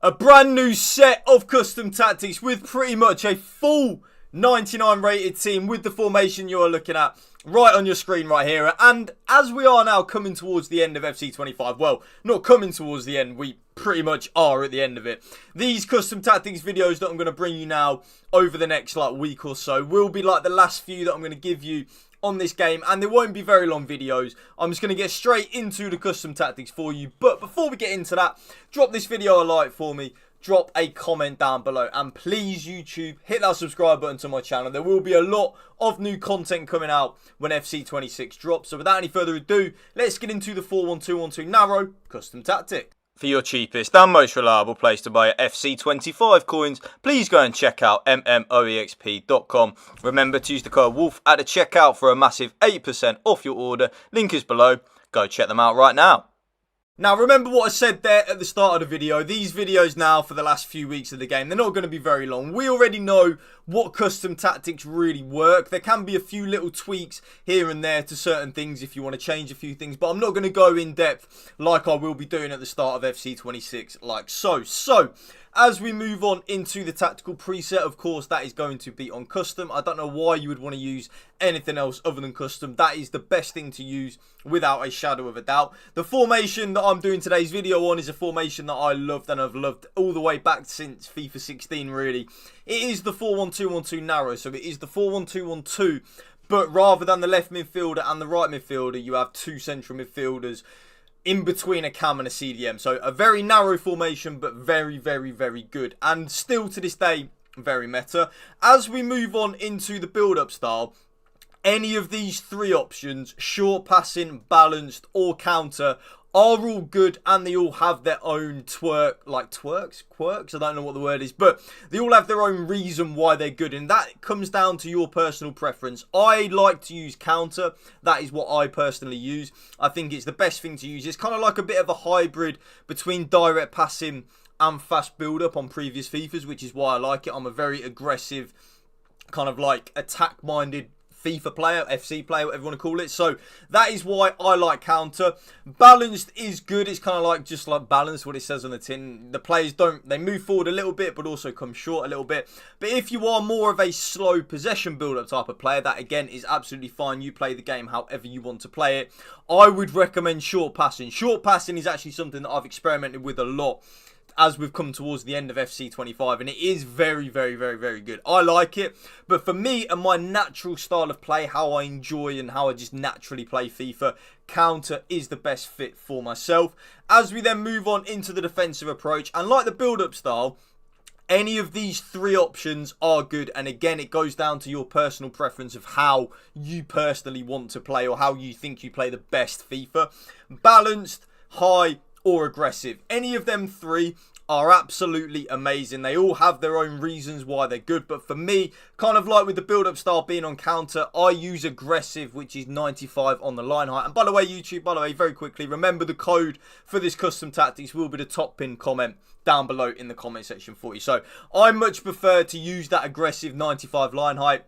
A brand new set of custom tactics with pretty much a full 99 rated team with the formation you are looking at right on your screen right here. And as we are now coming towards the end of FC 25, well, not coming towards the end, we pretty much are at the end of it. These custom tactics videos that I'm going to bring you now over the next week or so will be like the last few that I'm going to give you on this game, and there won't be very long videos. I'm just going to get straight into the custom tactics for you. But before we get into that, drop this video a like for me, drop a comment down below, and please YouTube, hit that subscribe button to my channel. There will be a lot of new content coming out when FC 26 drops. So without any further ado, let's get into the 4-1-2-1-2 narrow custom tactic. For your cheapest and most reliable place to buy FC 25 coins, please go and check out mmoexp.com. Remember to use the code WOLF at the checkout for a massive 8% off your order. Link is below. Go check them out right now. Now, remember what I said there at the start of the video. These videos now for the last few weeks of the game, they're not going to be very long. We already know what custom tactics really work. There can be a few little tweaks here and there to certain things if you want to change a few things. But I'm not going to go in depth like I will be doing at the start of FC 26 like so. So, as we move on into the tactical preset, of course, that is going to be on custom. I don't know why you would want to use anything else other than custom. That is the best thing to use without a shadow of a doubt. The formation that I'm doing today's video on is a formation that I loved and I've loved all the way back since FIFA 16, really. It is the 4-1-2-1-2 narrow, so it is the 4-1-2-1-2, but rather than the left midfielder and the right midfielder, you have two central midfielders in between a cam and a CDM. So a very narrow formation, but very, very, very good. And still to this day, very meta. As we move on into the build-up style, any of these three options, short passing, balanced, or counter, are all good, and they all have their own quirks, I don't know what the word is, but they all have their own reason why they're good, and that comes down to your personal preference. I like to use counter. That is what I personally use. I think it's the best thing to use. It's kind of like a bit of a hybrid between direct passing and fast build-up on previous FIFAs, which is why I like it. I'm a very aggressive, kind of like attack-minded FIFA player, FC player, whatever you want to call it. So that is why I like counter. Balanced is good. It's kind of like just like balanced, what it says on the tin. The players they move forward a little bit, but also come short a little bit. But if you are more of a slow possession build-up type of player, that again is absolutely fine. You play the game however you want to play it. I would recommend short passing. Short passing is actually something that I've experimented with a lot as we've come towards the end of FC 25, and it is very, very, very, very good. I like it, but for me and my natural style of play, how I enjoy and how I just naturally play FIFA, counter is the best fit for myself. As we then move on into the defensive approach, and like the build-up style, any of these three options are good, and again, it goes down to your personal preference of how you personally want to play or how you think you play the best FIFA. Balanced, high, or aggressive. Any of them three are absolutely amazing. They all have their own reasons why they're good, but for me, kind of like with the build-up style being on counter, I use aggressive, which is 95 on the line height. And by the way, YouTube, very quickly, remember the code for this custom tactics will be the top pin comment down below in the comment section for you. So I much prefer to use that aggressive 95 line height.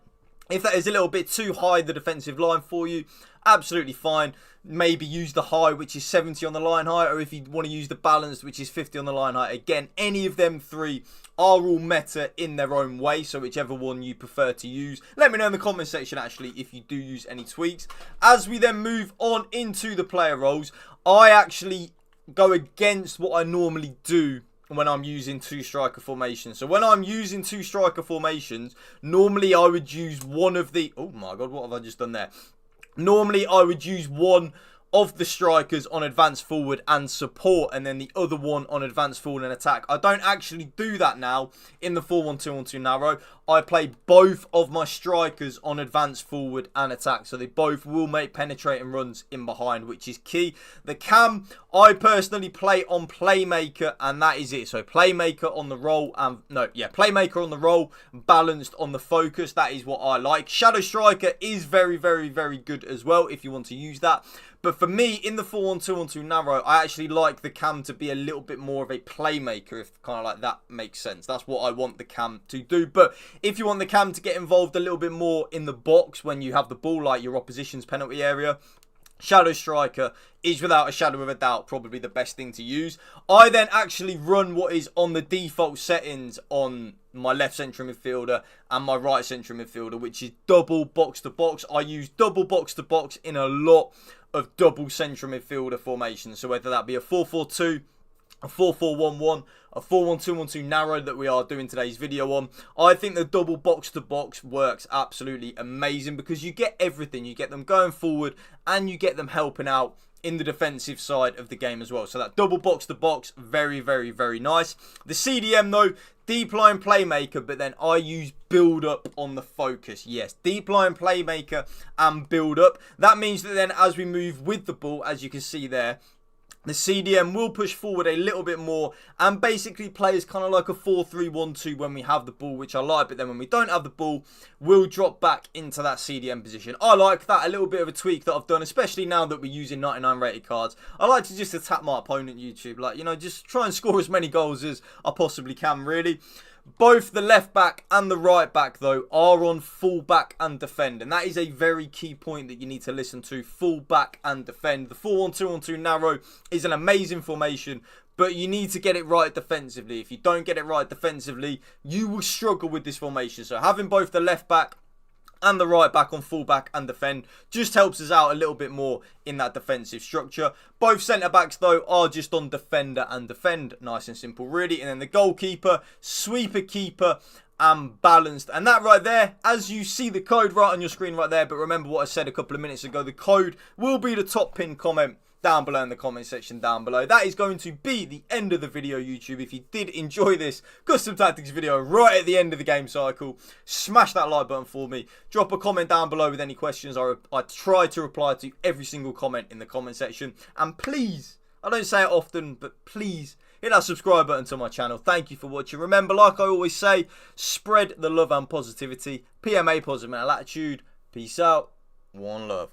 If that is a little bit too high, the defensive line for you, absolutely fine. Maybe use the high, which is 70 on the line height, or if you want to use the balanced, which is 50 on the line height. Again, any of them three are all meta in their own way, so whichever one you prefer to use. Let me know in the comment section, actually, if you do use any tweaks. As we then move on into the player roles, I actually go against what I normally do when I'm using two striker formations. So when I'm using two striker formations, normally I would use one of the... Oh my God, what have I just done there? Normally, I would use one of the strikers on advanced forward and support, and then the other one on advanced forward and attack. I don't actually do that now in the 4-1-2-1-2 narrow. I play both of my strikers on advanced forward and attack, so they both will make penetrating runs in behind, which is key. The cam, I personally play on playmaker, and that is it. So playmaker on the roll, playmaker on the roll, balanced on the focus. That is what I like. Shadow striker is very, very, very good as well if you want to use that. But for me, in the 4-1-2-1-2 narrow, I actually like the cam to be a little bit more of a playmaker, if kind of like that makes sense. That's what I want the cam to do. But if you want the cam to get involved a little bit more in the box when you have the ball, like your opposition's penalty area, Shadow striker is without a shadow of a doubt probably the best thing to use. I then actually run what is on the default settings on my left central midfielder and my right central midfielder, which is double box to box. I use double box to box in a lot of double central midfielder formations. So whether that be a 4-4-2, a 4-4-1-1, a 4-1-2-1-2 narrow that we are doing today's video on. I think the double box to box works absolutely amazing because you get everything. You get them going forward and you get them helping out in the defensive side of the game as well. So that double box to box, very, very, very nice. The CDM though, deep line playmaker, but then I use build up on the focus. Yes, deep line playmaker and build up. That means that then as we move with the ball, as you can see there, the CDM will push forward a little bit more and basically plays kind of like a 4-3-1-2 when we have the ball, which I like. But then when we don't have the ball, we'll drop back into that CDM position. I like that, a little bit of a tweak that I've done, especially now that we're using 99 rated cards. I like to just attack my opponent, YouTube. Like, you know, just try and score as many goals as I possibly can, really. Both the left back and the right back, though, are on full back and defend. And that is a very key point that you need to listen to. Full back and defend. The 4-1-2-1-2 narrow is an amazing formation, but you need to get it right defensively. If you don't get it right defensively, you will struggle with this formation. So having both the left back and the right back on full back and defend just helps us out a little bit more in that defensive structure. Both centre backs though are just on defender and defend. Nice and simple really. And then the goalkeeper, sweeper keeper and balanced. And that right there, as you see the code right on your screen right there, but remember what I said a couple of minutes ago, the code will be the top pinned comment down below in the comment section down below. That is going to be the end of the video, YouTube. If you did enjoy this custom tactics video right at the end of the game cycle, smash that like button for me. Drop a comment down below with any questions. I try to reply to every single comment in the comment section. And please, I don't say it often, but please hit that subscribe button to my channel. Thank you for watching. Remember, like I always say, spread the love and positivity. PMA positive mental attitude. Peace out. One love.